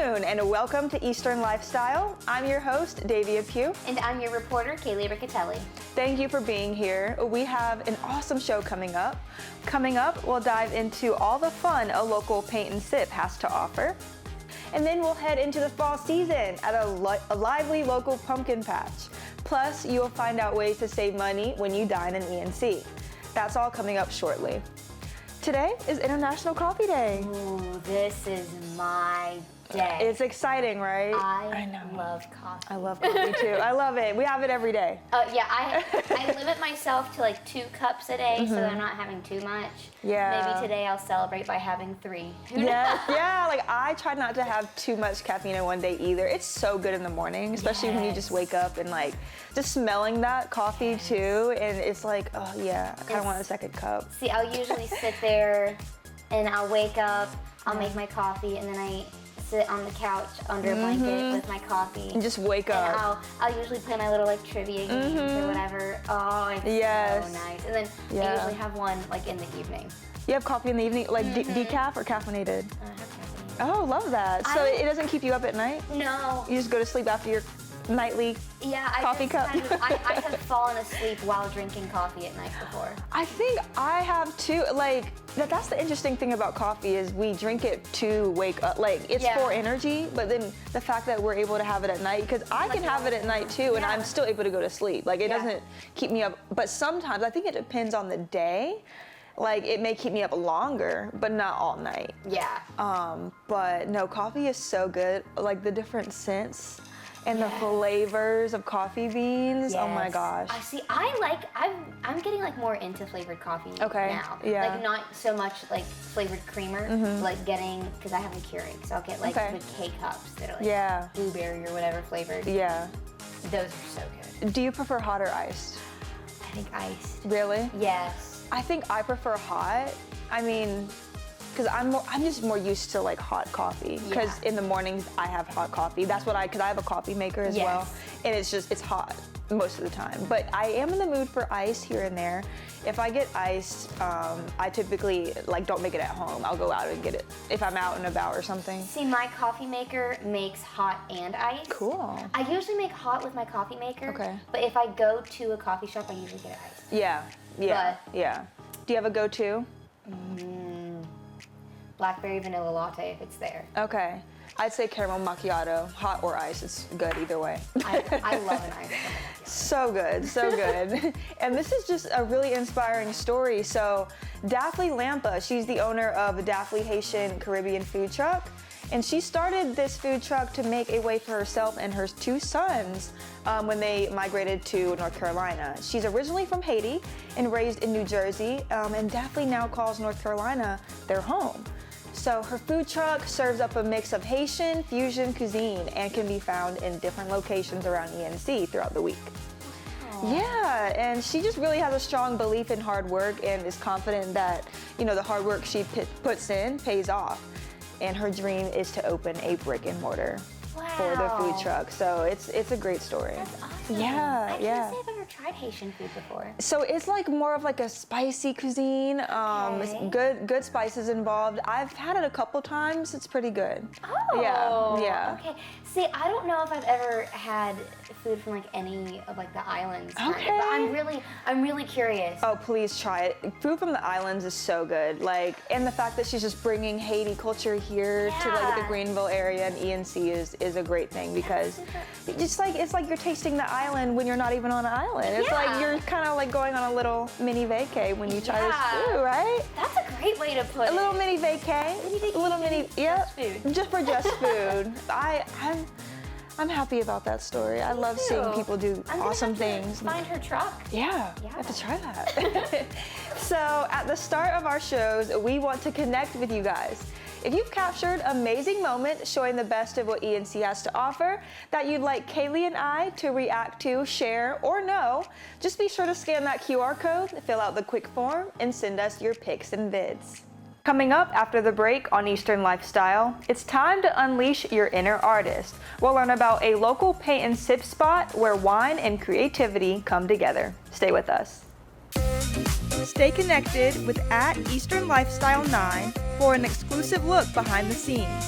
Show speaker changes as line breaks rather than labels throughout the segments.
afternoon and welcome to Eastern Lifestyle. I'm your host, Davia Pugh.
And I'm your reporter, Kaylee Riccatelli.
Thank you for being here. We have an awesome show coming up. Coming up, we'll dive into all the fun a local paint and sip has to offer. And then we'll head into the fall season at a lively local pumpkin patch. Plus, you'll find out ways to save money when you dine in ENC. That's all coming up shortly. Today is International Coffee Day.
Ooh, this is my day.
It's exciting, right?
I love coffee.
I love coffee too. I love it. We have it every day.
Yeah, I limit myself to like 2 cups a day so that I'm not having too much.
Yeah.
Maybe today I'll celebrate by having 3.
Yeah, like I try not to have too much caffeine in one day either. It's so good in the morning, especially when you just wake up and like just smelling that coffee too, and it's like, oh yeah, I kind of want a second cup.
See, I'll usually sit there and I'll wake up, I'll make my coffee, and then I sit on the couch under a blanket with my coffee.
And just wake up.
And I'll usually play my little like trivia games or whatever. Oh, it's so nice. And then I usually have one like in the evening.
You have coffee in the evening, like decaf or caffeinated?
I have caffeine.
Oh, love that. So it doesn't keep you up at night?
No.
You just go to sleep after your nightly coffee cup?
I have fallen asleep while drinking coffee at night before.
I think I have too. Like that's the interesting thing about coffee is we drink it to wake up. Like it's for energy, but then the fact that we're able to have it at night, because I can have it at night too, and I'm still able to go to sleep. Like it doesn't keep me up. But sometimes I think it depends on the day. Like it may keep me up longer, but not all night.
Yeah.
But no, coffee is so good. Like the different scents. And the flavors of coffee beans, oh my gosh.
I see. I'm getting like more into flavored coffee now.
Yeah.
Like not so much like flavored creamer, like getting, because I have them Keurig, so I'll get like the K-Cups that are like blueberry or whatever flavored.
Yeah.
Those are so good.
Do you prefer hot or iced?
I think iced.
Really?
Yes.
I think I prefer hot. I mean, because I'm just more used to like hot coffee. Because in the mornings I have hot coffee. That's what because I have a coffee maker as well, and it's hot most of the time. But I am in the mood for ice here and there. If I get iced, I typically like don't make it at home. I'll go out and get it if I'm out and about or something.
See, my coffee maker makes hot and ice.
Cool.
I usually make hot with my coffee maker.
Okay.
But if I go to a coffee shop, I usually get it iced.
Yeah. Do you have a go-to?
Blackberry vanilla latte if it's there.
Okay. I'd say caramel macchiato, hot or ice. It's good either way.
I love an iced caramel macchiato.
So good, so good. And this is just a really inspiring story. So Daphne Lampa, she's the owner of Daphne Haitian Caribbean food truck. And she started this food truck to make a way for herself and her 2 sons when they migrated to North Carolina. She's originally from Haiti and raised in New Jersey, and Daphne now calls North Carolina their home. So her food truck serves up a mix of Haitian fusion cuisine and can be found in different locations around ENC throughout the week. Aww. Yeah, and she just really has a strong belief in hard work and is confident that, the hard work she puts in pays off. And her dream is to open a brick and mortar for the food truck. So it's a great story.
That's awesome.
Yeah,
I can't say I've ever tried Haitian food before.
So it's like more of like a spicy cuisine. Good spices involved. I've had it a couple times. It's pretty good.
Oh.
Yeah.
Okay. See, I don't know if I've ever had food from like any of like the islands.
Okay.
But I'm really curious.
Oh, please try it. Food from the islands is so good. Like, and the fact that she's just bringing Haiti culture here to like the Greenville area and ENC is a great thing, because it's like you're tasting the island when you're not even on an island. It's like you're kind of like going on a little mini vacay when you try this food, right?
That's a great way to put it.
A little mini vacay. A little mini,
food.
Just for just food. I'm happy about that story. I love seeing people do awesome things.
Find her truck.
Yeah, I have to try that. So at the start of our shows, we want to connect with you guys. If you've captured amazing moments showing the best of what ENC has to offer that you'd like Kaylee and I to react to, share, or know, just be sure to scan that QR code, fill out the quick form, and send us your pics and vids. Coming up after the break on Eastern Lifestyle, it's time to unleash your inner artist. We'll learn about a local paint and sip spot where wine and creativity come together. Stay with us. Stay connected with @Eastern Lifestyle 9 for an exclusive look behind the scenes.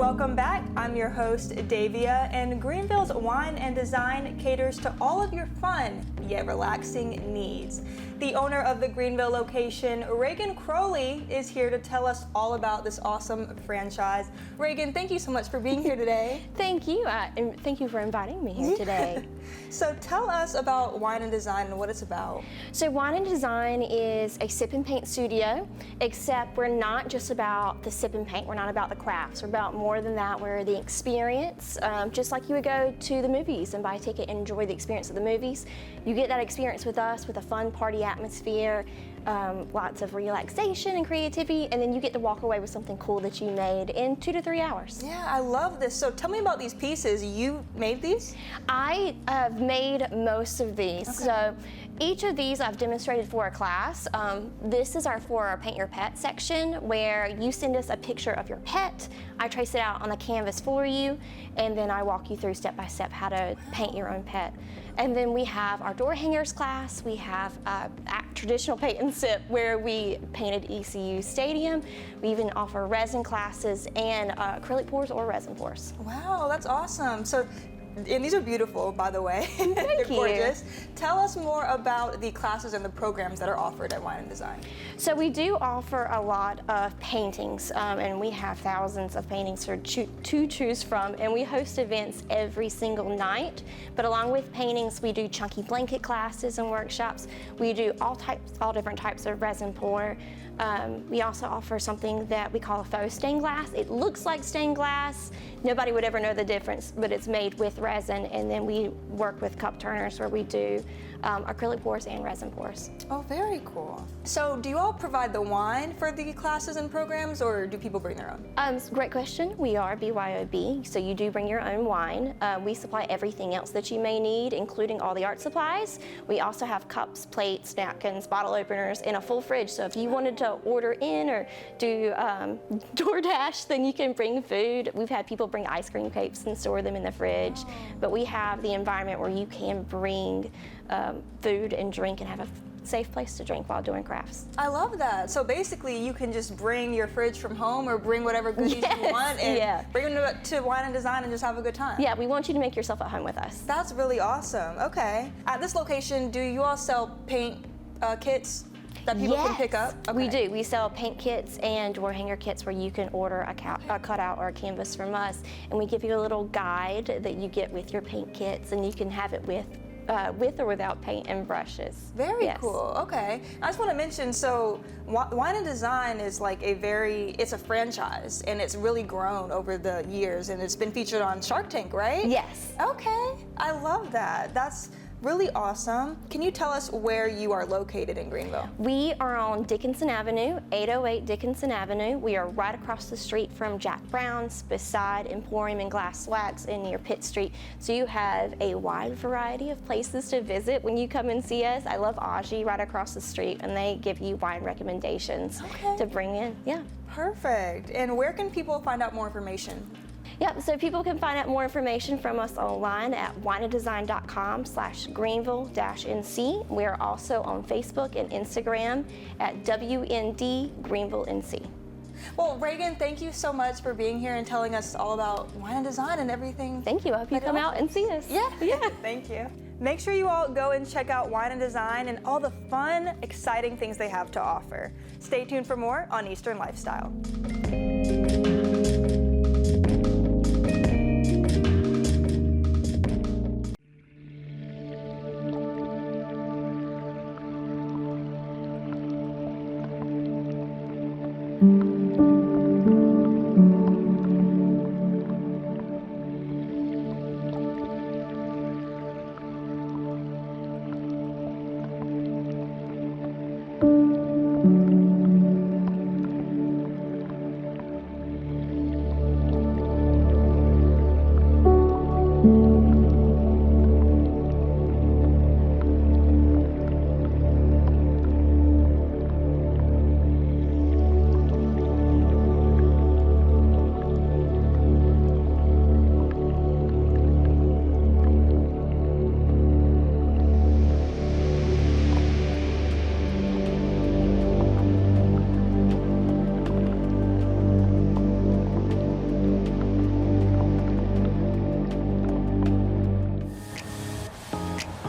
Welcome back. I'm your host, Davia, and Greenville's Wine and Design caters to all of your fun yet relaxing needs. The owner of the Greenville location, Reagan Crowley, is here to tell us all about this awesome franchise. Reagan, thank you so much for being here today.
Thank you, and thank you for inviting me here today.
So tell us about Wine and Design and what it's about.
So Wine and Design is a sip and paint studio, except we're not just about the sip and paint. We're not about the crafts. We're about more than that. We're the experience, just like you would go to the movies and buy a ticket and enjoy the experience of the movies. You get that experience with us with a fun party atmosphere, lots of relaxation and creativity, and then you get to walk away with something cool that you made in 2 to 3 hours.
Yeah, I love this. So tell me about these pieces. You made these?
I have made most of these.
Okay.
So each of these I've demonstrated for a class. This is for our Paint Your Pet section, where you send us a picture of your pet. I trace it out on the canvas for you, and then I walk you through step by step how to paint your own pet. And then we have our door hangers class. We have traditional paint and sip, where we painted ECU Stadium. We even offer resin classes and acrylic pours or resin pours.
Wow, that's awesome. So, and these are beautiful, by the way. They're
you.
gorgeous. Tell us more about the classes and the programs that are offered at Wine and Design.
So we do offer a lot of paintings, and we have thousands of paintings to choose from, and we host events every single night. But along with paintings, we do chunky blanket classes and workshops. We do all different types of resin pour. We also offer something that we call a faux stained glass. It looks like stained glass. Nobody would ever know the difference, but it's made with resin. And then we work with cup turners, where we do acrylic pours and resin pours.
Oh, very cool. So do you all provide the wine for the classes and programs, or do people bring their own?
Great question. We are BYOB, so you do bring your own wine. We supply everything else that you may need, including all the art supplies. We also have cups, plates, napkins, bottle openers, and a full fridge. So if you wanted to order in or do DoorDash, then you can bring food. We've had people bring ice cream cakes and store them in the fridge.
Oh.
But we have the environment where you can bring food and drink and have a safe place to drink while doing crafts.
I love that. So basically, you can just bring your fridge from home or bring whatever goodies you want and bring them to Wine and Design and just have a good time.
Yeah, we want you to make yourself at home with us.
That's really awesome. Okay. At this location, do you all sell paint kits that people can pick up? Okay.
We do. We sell paint kits and door hanger kits where you can order a cutout or a canvas from us, and we give you a little guide that you get with your paint kits, and you can have it with or without paint and brushes.
Very cool. Okay. I just want to mention, so Wine and Design is like it's a franchise, and it's really grown over the years, and it's been featured on Shark Tank, right?
Yes.
Okay. I love that. That's really awesome. Can you tell us where you are located in Greenville?
We are on Dickinson Avenue, 808 Dickinson Avenue. We are right across the street from Jack Brown's, beside Emporium and Glass Wax, and near Pitt Street. So you have a wide variety of places to visit when you come and see us. I love Aji right across the street, and they give you wine recommendations to bring in. Yeah.
Perfect. And where can people find out more information?
Yep, so people can find out more information from us online at wineanddesign.com/Greenville-NC. We are also on Facebook and Instagram at WND Greenville NC.
Well, Reagan, thank you so much for being here and telling us all about Wine and Design and everything.
Thank you. I hope you come out and see us.
Yeah. Thank you. Make sure you all go and check out Wine and Design and all the fun, exciting things they have to offer. Stay tuned for more on Eastern Lifestyle.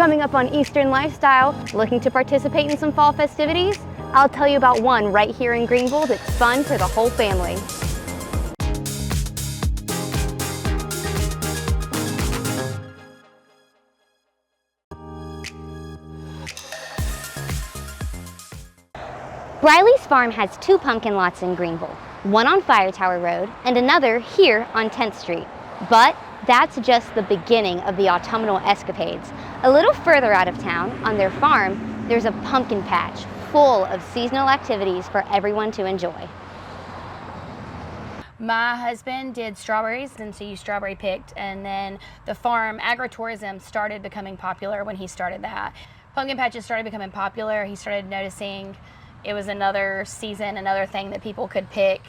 Coming up on Eastern Lifestyle, looking to participate in some fall festivities? I'll tell you about one right here in Greenville that's fun for the whole family. Briley's farm has 2 pumpkin lots in Greenville, one on Fire Tower Road and another here on 10th Street. But that's just the beginning of the autumnal escapades. A little further out of town, on their farm, there's a pumpkin patch full of seasonal activities for everyone to enjoy.
My husband did strawberries, and so you strawberry picked, and then the farm agritourism started becoming popular when he started that. Pumpkin patches started becoming popular. He started noticing it was another season, another thing that people could pick,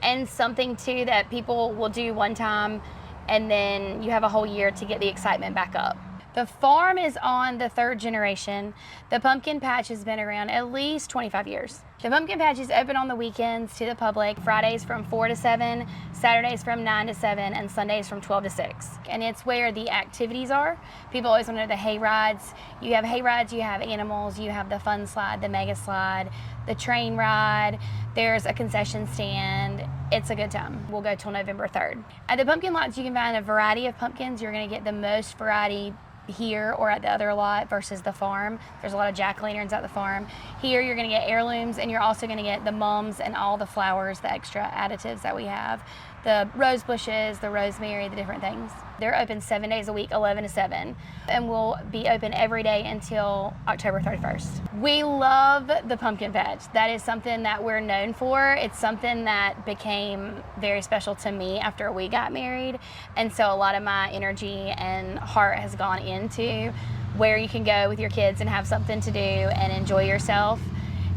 and something too that people will do one time and then you have a whole year to get the excitement back up. The farm is on the 3rd generation. The pumpkin patch has been around at least 25 years. The pumpkin patch is open on the weekends to the public, Fridays from 4 to 7, Saturdays from 9 to 7, and Sundays from 12 to 6. And it's where the activities are. People always want to know the hay rides. You have hay rides, you have animals, you have the fun slide, the mega slide, the train ride. There's a concession stand. It's a good time. We'll go till November 3rd. At the pumpkin lots, you can find a variety of pumpkins. You're going to get the most variety here or at the other lot versus the farm. There's a lot of jack-o'-lanterns at the farm. Here you're going to get heirlooms, and you're also going to get the mums and all the flowers, the extra additives that we have, the rose bushes, the rosemary, the different things. They're open 7 days a week, 11 to 7, and we'll be open every day until October 31st. We love the pumpkin patch. That is something that we're known for. It's something that became very special to me after we got married, and so a lot of my energy and heart has gone into where you can go with your kids and have something to do and enjoy yourself.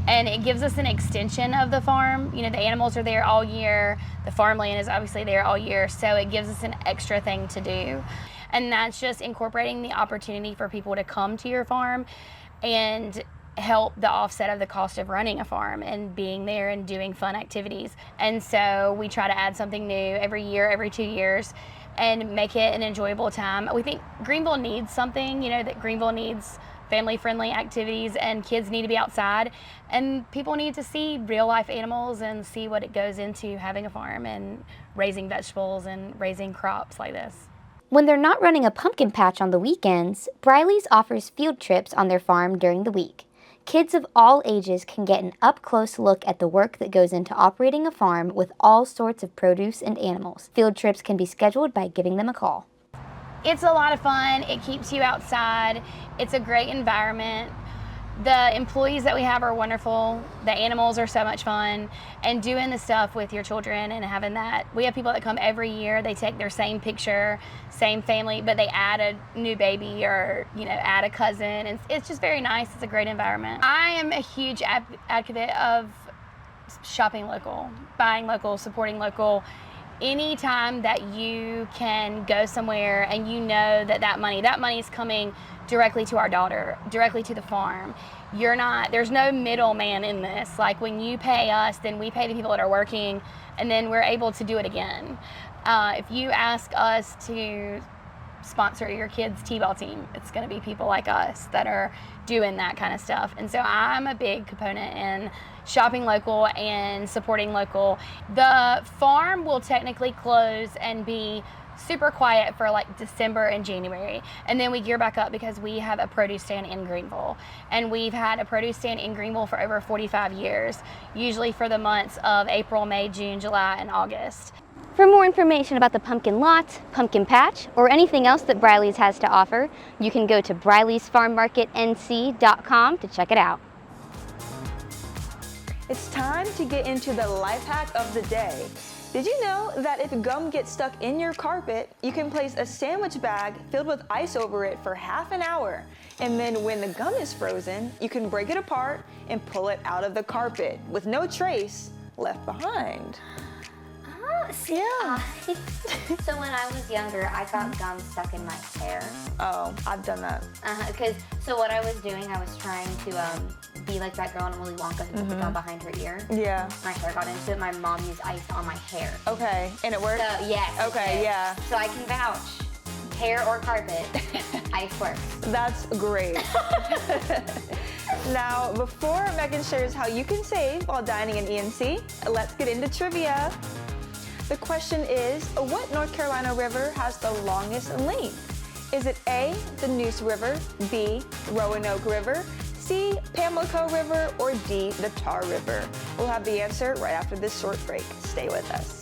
And it gives us an extension of the farm. You know, the animals are there all year. The farmland is obviously there all year. So it gives us an extra thing to do. And that's just incorporating the opportunity for people to come to your farm and help the offset of the cost of running a farm and being there and doing fun activities. And so we try to add something new every year, every 2 years, and make it an enjoyable time. We think Greenville needs something, you know, that Greenville needs family-friendly activities, and kids need to be outside, and people need to see real-life animals and see what it goes into having a farm and raising vegetables and raising crops like this.
When they're not running a pumpkin patch on the weekends, Briley's offers field trips on their farm during the week. Kids of all ages can get an up-close look at the work that goes into operating a farm with all sorts of produce and animals. Field trips can be scheduled by giving them a call.
It's a lot of fun. It keeps you outside. It's a great environment. The employees that we have are wonderful. The animals are so much fun. And doing the stuff with your children and having that. We have people that come every year. They take their same picture, same family, but they add a new baby or, you know, add a cousin. And it's just very nice. It's a great environment. I am a huge advocate of shopping local, buying local, supporting local. Anytime that you can go somewhere and you know that money is coming directly to our daughter, directly to the farm. There's no middleman in this. Like when you pay us, then we pay the people that are working, and then we're able to do it again. If you ask us to sponsor your kids' t-ball team, it's going to be people like us that are doing that kind of stuff. And so I'm a big component in shopping local and supporting local. The farm will technically close and be super quiet for like December and January, and then we gear back up because we have a produce stand in Greenville, and we've had a produce stand in Greenville for over 45 years, usually for the months of April, May, June, July, and August.
For more information about the pumpkin lot, pumpkin patch, or anything else that Briley's has to offer, you can go to briley'sfarmmarketnc.com to check it out.
It's time to get into the life hack of the day. Did you know that if gum gets stuck in your carpet, you can place a sandwich bag filled with ice over it for half an hour, and then when the gum is frozen, you can break it apart and pull it out of the carpet with no trace left behind.
Yeah. So when I was younger, I got gum stuck in my hair.
Oh, I've done that.
So what I was doing, I was trying to be like that girl in Willy Wonka who put the gum behind her ear.
Yeah.
My hair got into it. My mom used ice on my hair.
Okay, and it worked?
So, yes.
Okay, yeah.
So I can vouch. hair or carpet, ice works.
That's great. Now, before Megan shares how you can save while dining in ENC, let's get into trivia. The question is, what North Carolina river has the longest length? Is it A, the Neuse River, B, Roanoke River, C, Pamlico River, or D, the Tar River? We'll have the answer right after this short break. Stay with us.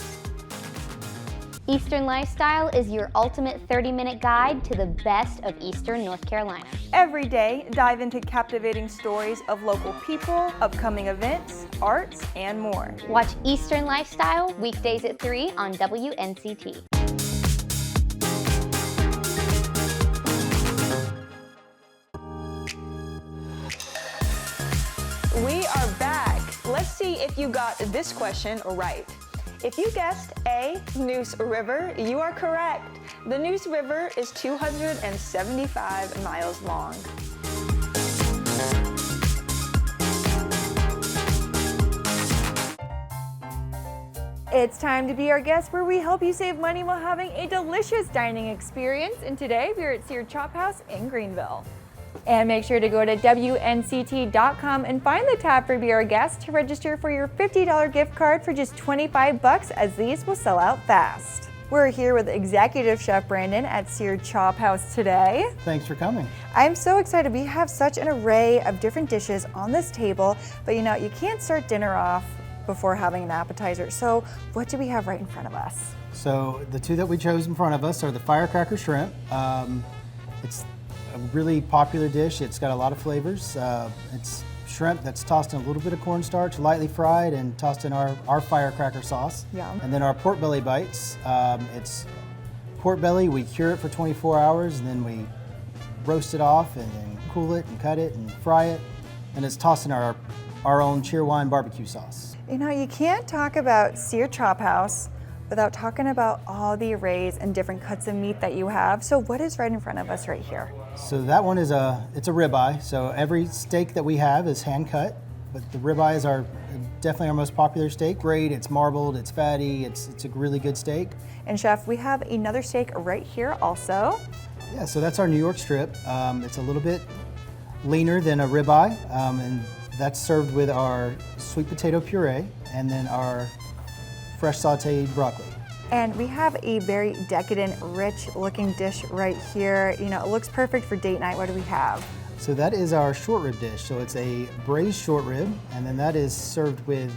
Eastern Lifestyle is your ultimate 30-minute guide to the best of Eastern North Carolina.
Every day, dive into captivating stories of local people, upcoming events, arts, and more.
Watch Eastern Lifestyle weekdays at 3 on WNCT.
We are back. Let's see if you got this question right. If you guessed A, Neuse River, you are correct. The Neuse River is 275 miles long.
It's time to be our guest, where we help you save money while having a delicious dining experience. And today we're at Seared Chophouse in Greenville. And make sure to go to WNCT.com and find the tab for Be Our Guest to register for your $50 gift card for just $25, as these will sell out fast. We're here with Executive Chef Brandon at Seared Chophouse today.
Thanks for coming.
I'm so excited. We have such an array of different dishes on this table, but you know, you can't start dinner off before having an appetizer. So what do we have right in front of us?
So the two that we chose in front of us are the firecracker shrimp. It's a really popular dish. It's got a lot of flavors. It's shrimp that's tossed in a little bit of cornstarch, lightly fried, and tossed in our firecracker sauce.
Yum.
And then our pork belly bites. It's pork belly. We cure it for 24 hours, and then we roast it off, and then cool it and cut it and fry it. And it's tossed in our own Cheerwine barbecue sauce.
You know, you can't talk about Seared Chophouse without talking about all the arrays and different cuts of meat that you have. So what is right in front of us right here?
So that one is it's a ribeye. So every steak that we have is hand cut, but the ribeye is definitely our most popular steak. Great, it's marbled, it's fatty, it's a really good steak.
And Chef, we have another steak right here also.
Yeah, so that's our New York strip. It's a little bit leaner than a ribeye, and that's served with our sweet potato puree and then our fresh sauteed broccoli.
And we have a very decadent, rich looking dish right here. You know, it looks perfect for date night. What do we have?
So that is our short rib dish. So it's a braised short rib, and then that is served with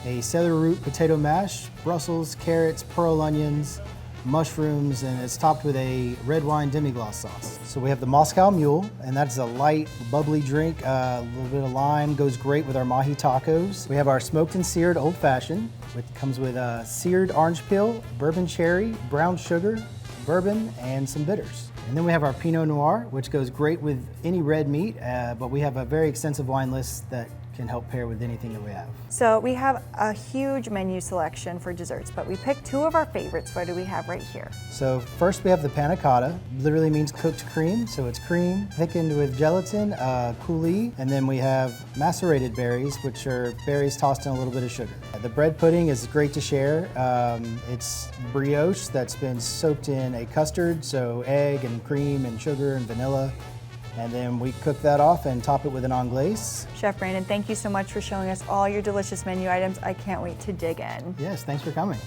a celery root potato mash, Brussels, carrots, pearl onions, mushrooms, and it's topped with a red wine demi-glace sauce. So we have the Moscow Mule, and that's a light, bubbly drink. A little bit of lime goes great with our mahi tacos. We have our smoked and seared old fashioned, which comes with seared orange peel, bourbon cherry, brown sugar, bourbon, and some bitters. And then we have our Pinot Noir, which goes great with any red meat, but we have a very extensive wine list that can help pair with anything that we have.
So we have a huge menu selection for desserts, but we picked two of our favorites. What do we have right here?
So first we have the panna cotta, literally means cooked cream. So it's cream thickened with gelatin, coulis, and then we have macerated berries, which are berries tossed in a little bit of sugar. The bread pudding is great to share. It's brioche that's been soaked in a custard, so egg and cream and sugar and vanilla. And then we cook that off and top it with an anglaise.
Chef Brandon, thank you so much for showing us all your delicious menu items. I can't wait to dig in.
Yes, thanks for coming.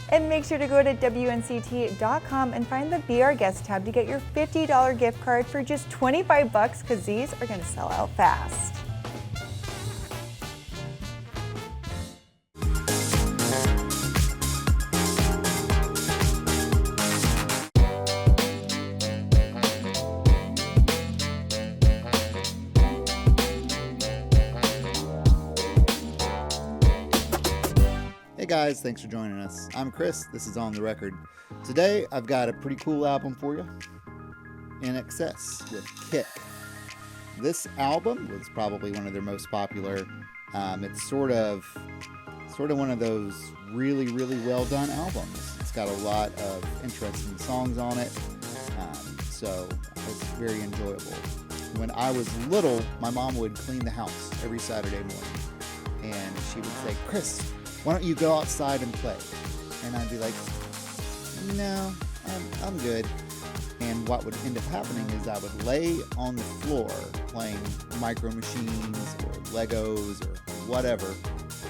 And make sure to go to WNCT.com and find the Be Our Guest tab to get your $50 gift card for just $25, because these are going to sell out fast.
Hey guys, thanks for joining us. I'm Chris, this is On The Record. Today I've got a pretty cool album for you, In Excess with Kick. This album was probably one of their most popular. It's sort of one of those really, really well done albums. It's got a lot of interesting songs on it, so it's very enjoyable. When I was little, my mom would clean the house every Saturday morning, and she would say, "Chris, why don't you go outside and play?" And I'd be like, "No, I'm good." And what would end up happening is I would lay on the floor playing Micro Machines or Legos or whatever,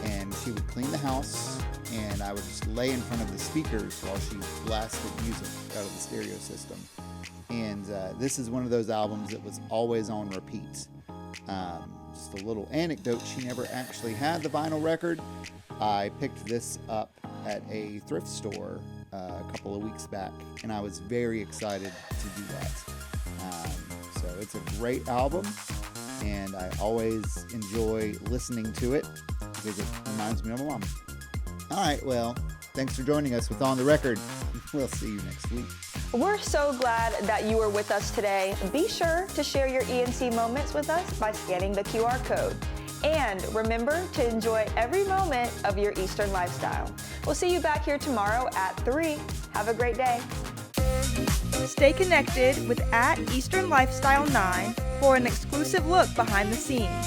and she would clean the house, and I would just lay in front of the speakers while she blasted music out of the stereo system. And this is one of those albums that was always on repeat. Just a little anecdote, she never actually had the vinyl record. I picked this up at a thrift store a couple of weeks back, and I was very excited to do that. So it's a great album, and I always enjoy listening to it because it reminds me of my mom. All right, well, thanks for joining us with On the Record. We'll see you next week.
We're so glad that you were with us today. Be sure to share your ENC moments with us by scanning the QR code. And remember to enjoy every moment of your Eastern lifestyle. We'll see you back here tomorrow at 3. Have a great day. Stay connected with @EasternLifestyle9 for an exclusive look behind the scenes.